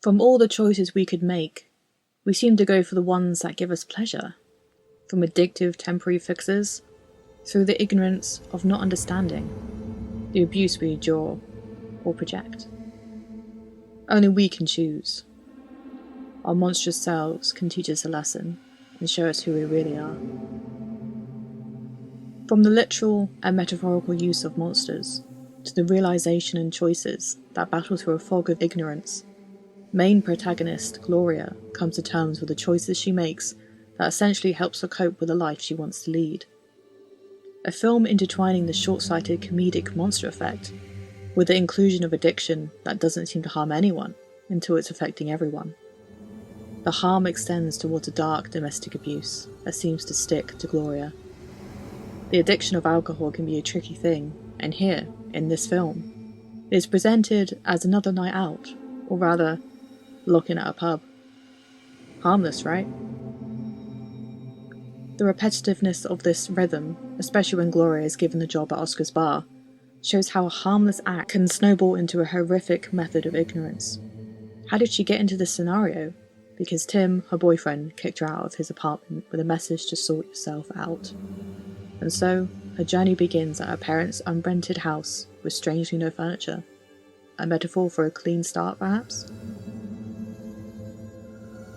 From all the choices we could make, we seem to go for the ones that give us pleasure, from addictive temporary fixes, through the ignorance of not understanding, the abuse we endure or project. Only we can choose. Our monstrous selves can teach us a lesson and show us who we really are. From the literal and metaphorical use of monsters, to the realisation and choices that battle through a fog of ignorance, main protagonist Gloria comes to terms with the choices she makes that essentially helps her cope with the life she wants to lead. A film intertwining the short-sighted comedic monster effect with the inclusion of addiction that doesn't seem to harm anyone until it's affecting everyone. The harm extends towards a dark domestic abuse that seems to stick to Gloria. The addiction of alcohol can be a tricky thing, and here, in this film, it is presented as another night out, or rather, looking at a pub. Harmless, right? The repetitiveness of this rhythm, especially when Gloria is given the job at Oscar's bar, shows how a harmless act can snowball into a horrific method of ignorance. How did she get into this scenario? Because Tim, her boyfriend, kicked her out of his apartment with a message to sort yourself out. And so, her journey begins at her parents' unrented house with strangely no furniture. A metaphor for a clean start, perhaps?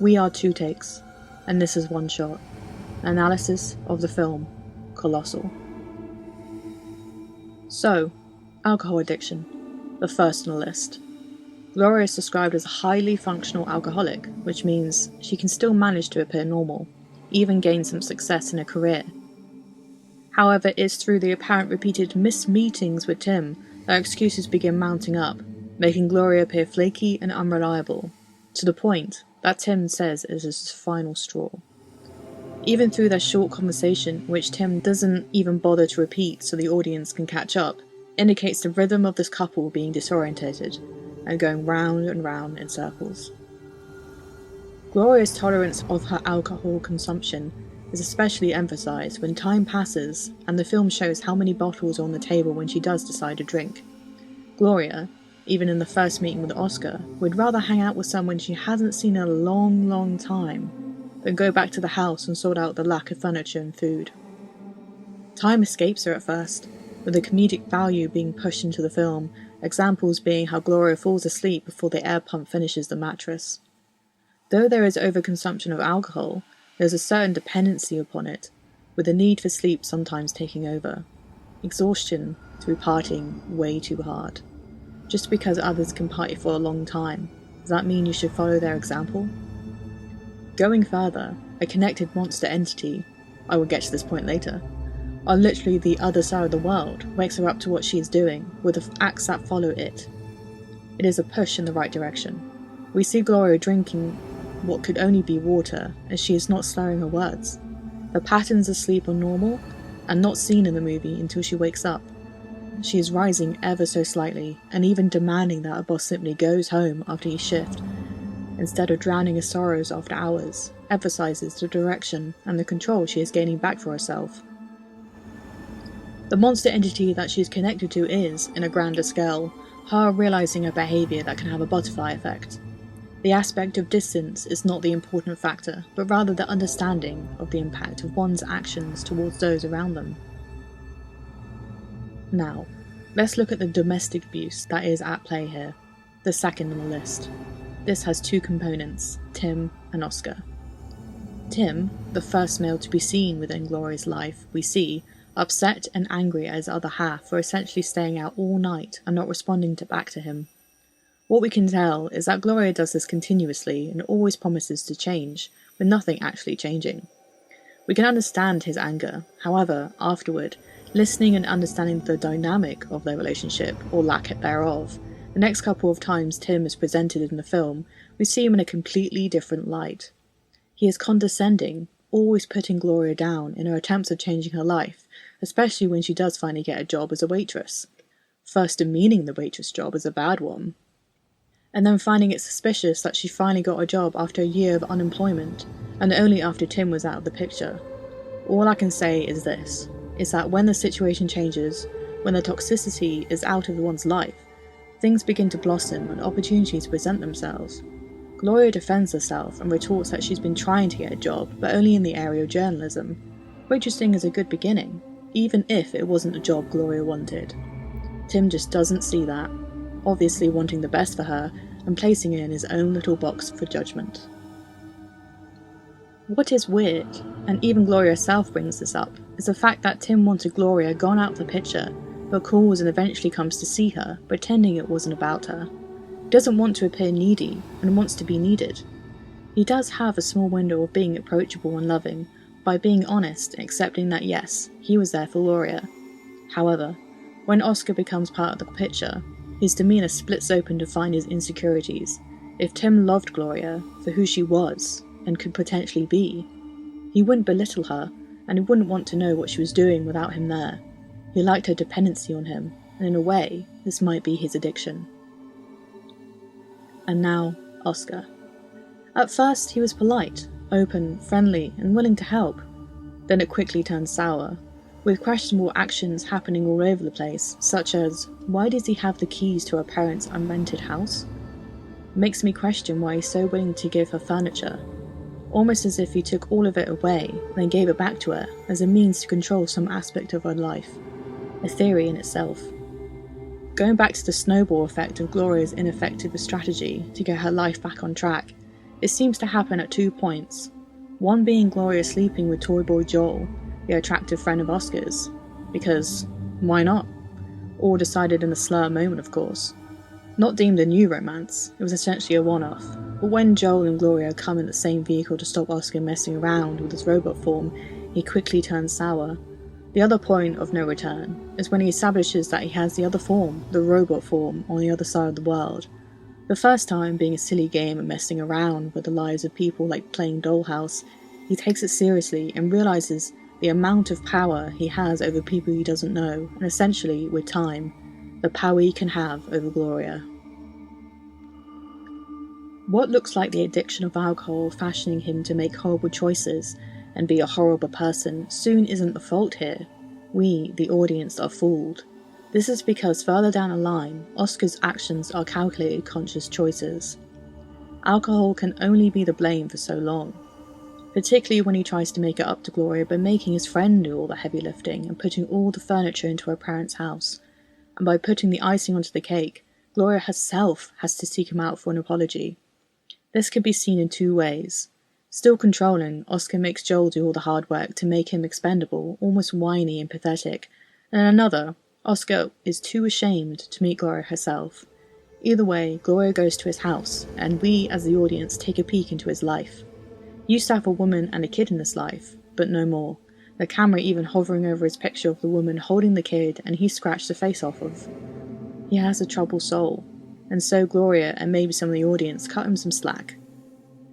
We are two takes, and this is one shot. An analysis of the film, Colossal. So, alcohol addiction, the first on the list. Gloria is described as a highly functional alcoholic, which means she can still manage to appear normal, even gain some success in her career. However, it's through the apparent repeated missed meetings with Tim that excuses begin mounting up, making Gloria appear flaky and unreliable, to the point that Tim says it is his final straw. Even through their short conversation, which Tim doesn't even bother to repeat so the audience can catch up, indicates the rhythm of this couple being disorientated and going round and round in circles. Gloria's tolerance of her alcohol consumption is especially emphasised when time passes and the film shows how many bottles are on the table when she does decide to drink. Gloria, even in the first meeting with Oscar, would rather hang out with someone she hasn't seen in a long time than go back to the house and sort out the lack of furniture and food. Time escapes her at first, with the comedic value being pushed into the film, examples being how Gloria falls asleep before the air pump finishes the mattress. Though there is overconsumption of alcohol, there is a certain dependency upon it, with the need for sleep sometimes taking over. Exhaustion through partying way too hard. Just because others can party for a long time, does that mean you should follow their example? Going further, a connected monster entity, I will get to this point later, on literally the other side of the world, wakes her up to what she is doing, with the acts that follow it. It is a push in the right direction. We see Gloria drinking what could only be water, as she is not slurring her words. The patterns of sleep are normal, and not seen in the movie until she wakes up. She is rising ever so slightly, and even demanding that her boss simply goes home after each shift, instead of drowning her sorrows after hours, emphasises the direction and the control she is gaining back for herself. The monster entity that she is connected to is, in a grander scale, her realising a behaviour that can have a butterfly effect. The aspect of distance is not the important factor, but rather the understanding of the impact of one's actions towards those around them. Now, let's look at the domestic abuse that is at play here, the second on the list. This has two components, Tim and Oscar. Tim, the first male to be seen within Gloria's life, we see, upset and angry at his other half for essentially staying out all night and not responding back to him. What we can tell is that Gloria does this continuously and always promises to change, with nothing actually changing. We can understand his anger, however, afterward, listening and understanding the dynamic of their relationship, or lack thereof, the next couple of times Tim is presented in the film, we see him in a completely different light. He is condescending, always putting Gloria down in her attempts of changing her life, especially when she does finally get a job as a waitress. First demeaning the waitress job as a bad one, and then finding it suspicious that she finally got a job after a year of unemployment, and only after Tim was out of the picture. All I can say is this, is that when the situation changes, when the toxicity is out of one's life, things begin to blossom and opportunities present themselves. Gloria defends herself and retorts that she's been trying to get a job, but only in the area of journalism. Waitressing is a good beginning, even if it wasn't a job Gloria wanted. Tim just doesn't see that, obviously wanting the best for her and placing her in his own little box for judgment. What is weird, and even Gloria herself brings this up, is the fact that Tim wanted Gloria gone out of the picture, but calls and eventually comes to see her, pretending it wasn't about her. He doesn't want to appear needy, and wants to be needed. He does have a small window of being approachable and loving, by being honest and accepting that yes, he was there for Gloria. However, when Oscar becomes part of the picture, his demeanour splits open to find his insecurities. If Tim loved Gloria for who she was, and could potentially be, he wouldn't belittle her, and he wouldn't want to know what she was doing without him there. He liked her dependency on him, and in a way, this might be his addiction. And now, Oscar. At first, he was polite, open, friendly, and willing to help. Then it quickly turned sour, with questionable actions happening all over the place, such as, why does he have the keys to her parents' unrented house? It makes me question why he's so willing to give her furniture, almost as if he took all of it away, then gave it back to her as a means to control some aspect of her life. A theory in itself. Going back to the snowball effect of Gloria's ineffective strategy to get her life back on track, it seems to happen at 2 points. One being Gloria sleeping with toy boy Joel, the attractive friend of Oscar's, because why not? All decided in a slur moment, of course. Not deemed a new romance, it was essentially a one-off, but when Joel and Gloria come in the same vehicle to stop Oscar messing around with his robot form, he quickly turns sour. The other point of no return is when he establishes that he has the other form, the robot form, on the other side of the world. The first time being a silly game and messing around with the lives of people like playing Dollhouse, he takes it seriously and realises the amount of power he has over people he doesn't know, and essentially, with time, the power he can have over Gloria. What looks like the addiction of alcohol fashioning him to make horrible choices and be a horrible person soon isn't the fault here. We, the audience, are fooled. This is because further down the line, Oscar's actions are calculated conscious choices. Alcohol can only be the blame for so long, particularly when he tries to make it up to Gloria by making his friend do all the heavy lifting and putting all the furniture into her parents' house. And by putting the icing onto the cake, Gloria herself has to seek him out for an apology. This can be seen in 2 ways. Still controlling, Oscar makes Joel do all the hard work to make him expendable, almost whiny and pathetic, and in another, Oscar is too ashamed to meet Gloria herself. Either way, Gloria goes to his house, and we, as the audience, take a peek into his life. He used to have a woman and a kid in his life, but no more. The camera even hovering over his picture of the woman holding the kid and he scratched the face off of. He has a troubled soul, and so Gloria and maybe some of the audience cut him some slack.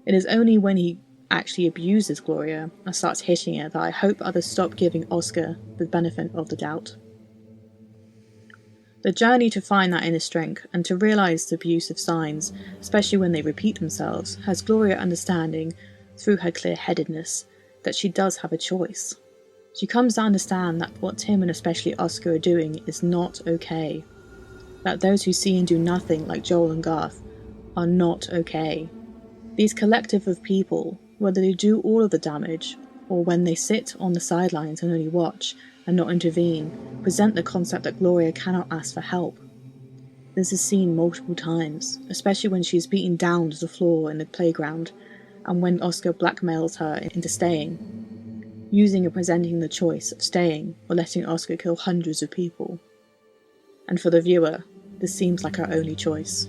It is only when he actually abuses Gloria and starts hitting her that I hope others stop giving Oscar the benefit of the doubt. The journey to find that inner strength and to realise the abusive signs, especially when they repeat themselves, has Gloria understanding, through her clear-headedness, that she does have a choice. She comes to understand that what Tim and especially Oscar are doing is not okay. That those who see and do nothing, like Joel and Garth, are not okay. These collective of people, whether they do all of the damage, or when they sit on the sidelines and only watch, and not intervene, present the concept that Gloria cannot ask for help. This is seen multiple times, especially when she is beaten down to the floor in the playground, and when Oscar blackmails her into staying, using and presenting the choice of staying or letting Oscar kill hundreds of people. And for the viewer, this seems like her only choice.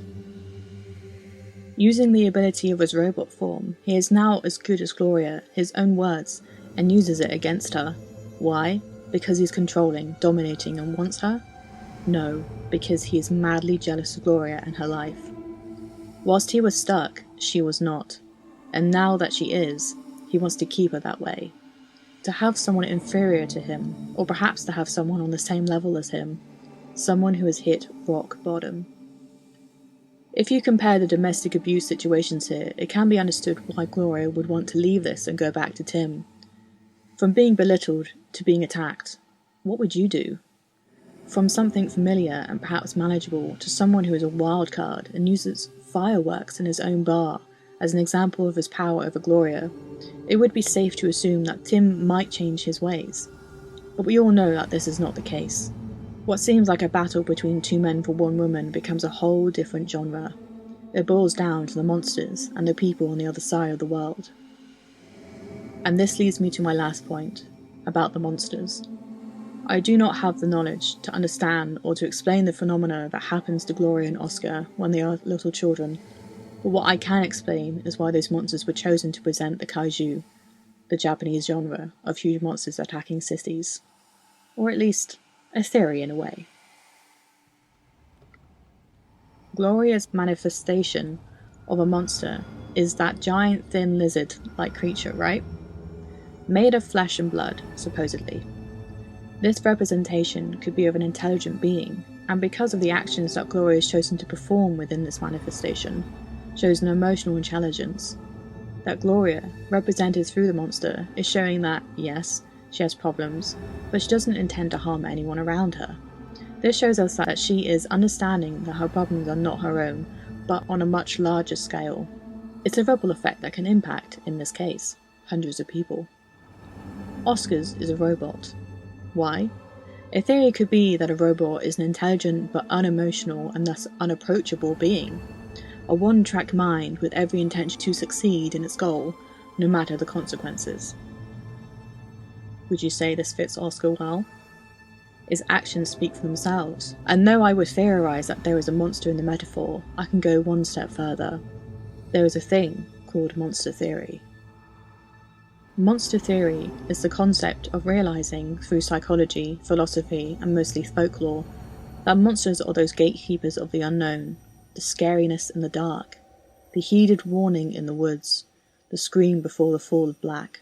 Using the ability of his robot form, he is now as good as Gloria, his own words, and uses it against her. Why? Because he's controlling, dominating, and wants her? No, because he is madly jealous of Gloria and her life. Whilst he was stuck, she was not. And now that she is, he wants to keep her that way. To have someone inferior to him, or perhaps to have someone on the same level as him. Someone who has hit rock bottom. If you compare the domestic abuse situations here, it can be understood why Gloria would want to leave this and go back to Tim. From being belittled to being attacked, what would you do? From something familiar and perhaps manageable to someone who is a wild card and uses fireworks in his own bar, as an example of his power over Gloria, it would be safe to assume that Tim might change his ways. But we all know that this is not the case. What seems like a battle between two men for one woman becomes a whole different genre. It boils down to the monsters and the people on the other side of the world. And this leads me to my last point, about the monsters. I do not have the knowledge to understand or to explain the phenomena that happens to Gloria and Oscar when they are little children, but what I can explain is why those monsters were chosen to present the kaiju, the Japanese genre of huge monsters attacking cities. Or at least, a theory in a way. Gloria's manifestation of a monster is that giant thin lizard-like creature, right? Made of flesh and blood, supposedly. This representation could be of an intelligent being, and because of the actions that Gloria has chosen to perform within this manifestation, shows an emotional intelligence. That Gloria, represented through the monster, is showing that, yes, she has problems, but she doesn't intend to harm anyone around her. This shows us that she is understanding that her problems are not her own, but on a much larger scale. It's a ripple effect that can impact, in this case, hundreds of people. Oscar's is a robot. Why? A theory could be that a robot is an intelligent but unemotional and thus unapproachable being. A one-track mind with every intention to succeed in its goal, no matter the consequences. Would you say this fits Oscar well? His actions speak for themselves, and though I would theorise that there is a monster in the metaphor, I can go one step further. There is a thing called monster theory. Monster theory is the concept of realising, through psychology, philosophy, and mostly folklore, that monsters are those gatekeepers of the unknown, the scariness in the dark, the heeded warning in the woods, the scream before the fall of black.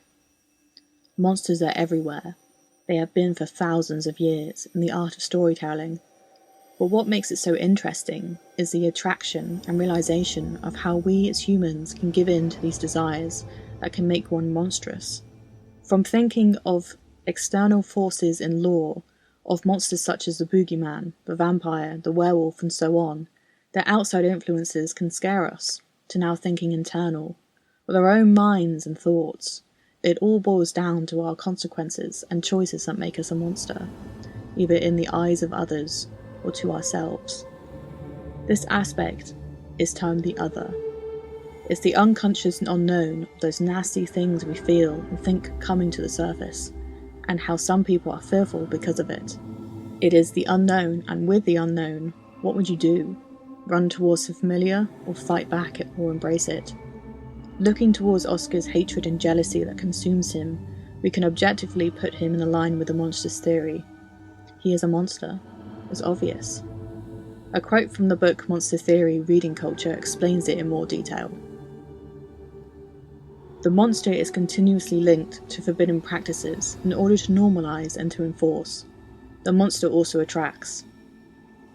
Monsters are everywhere. They have been for thousands of years in the art of storytelling. But what makes it so interesting is the attraction and realisation of how we as humans can give in to these desires that can make one monstrous. From thinking of external forces in lore, of monsters such as the boogeyman, the vampire, the werewolf, and so on, their outside influences can scare us, to now thinking internal, with our own minds and thoughts. It all boils down to our consequences and choices that make us a monster, either in the eyes of others or to ourselves. This aspect is termed the other. It's the unconscious and unknown of those nasty things we feel and think coming to the surface, and how some people are fearful because of it. It is the unknown, and with the unknown, what would you do? Run towards the familiar, or fight back or embrace it? Looking towards Oscar's hatred and jealousy that consumes him, we can objectively put him in line with the monster's theory. He is a monster. It's obvious. A quote from the book Monster Theory Reading Culture explains it in more detail. The monster is continuously linked to forbidden practices in order to normalise and to enforce. The monster also attracts.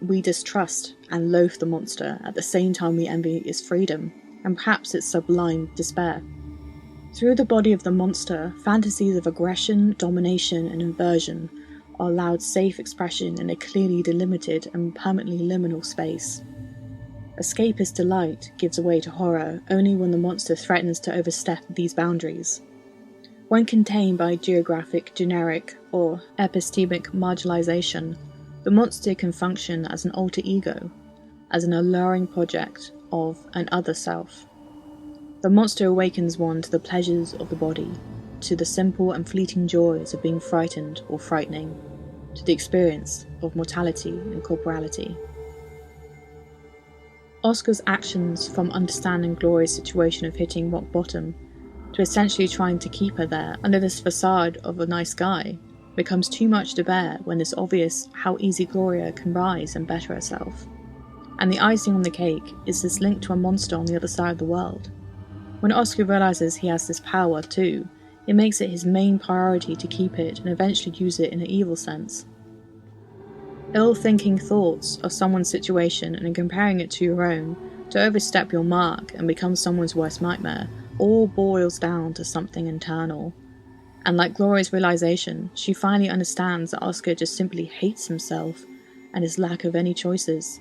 We distrust and loathe the monster at the same time we envy its freedom, and perhaps its sublime despair. Through the body of the monster, fantasies of aggression, domination, and inversion are allowed safe expression in a clearly delimited and permanently liminal space. Escapist delight gives way to horror only when the monster threatens to overstep these boundaries. When contained by geographic, generic, or epistemic marginalization, the monster can function as an alter ego, as an alluring project of an other self. The monster awakens one to the pleasures of the body, to the simple and fleeting joys of being frightened or frightening, to the experience of mortality and corporality. Oscar's actions, from understanding Gloria's situation of hitting rock bottom to essentially trying to keep her there under this facade of a nice guy, becomes too much to bear when it's obvious how easy Gloria can rise and better herself. And the icing on the cake is this link to a monster on the other side of the world. When Oscar realises he has this power too, it makes it his main priority to keep it and eventually use it in an evil sense. Ill-thinking thoughts of someone's situation and comparing it to your own, to overstep your mark and become someone's worst nightmare, all boils down to something internal. And like Gloria's realisation, she finally understands that Oscar just simply hates himself and his lack of any choices.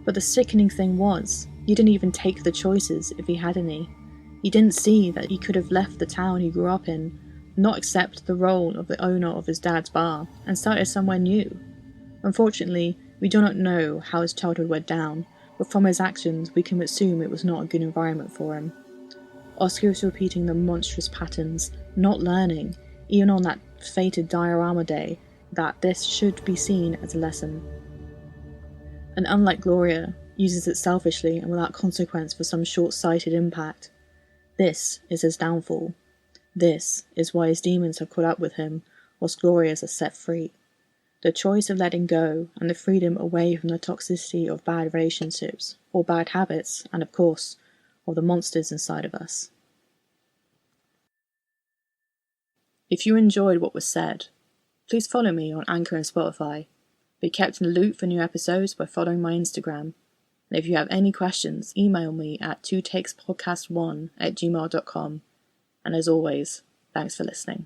But the sickening thing was, he didn't even take the choices if he had any. He didn't see that he could have left the town he grew up in, not accept the role of the owner of his dad's bar, and started somewhere new. Unfortunately, we do not know how his childhood went down, but from his actions we can assume it was not a good environment for him. Oscar is repeating the monstrous patterns, not learning, even on that fated diorama day, that this should be seen as a lesson. And unlike Gloria, uses it selfishly and without consequence for some short-sighted impact. This is his downfall. This is why his demons have caught up with him, whilst Gloria's are set free. The choice of letting go and the freedom away from the toxicity of bad relationships, or bad habits, and of course, of the monsters inside of us. If you enjoyed what was said, please follow me on Anchor and Spotify. Be kept in the loop for new episodes by following my Instagram. And if you have any questions, email me at 2takespodcast1@gmail.com. And as always, thanks for listening.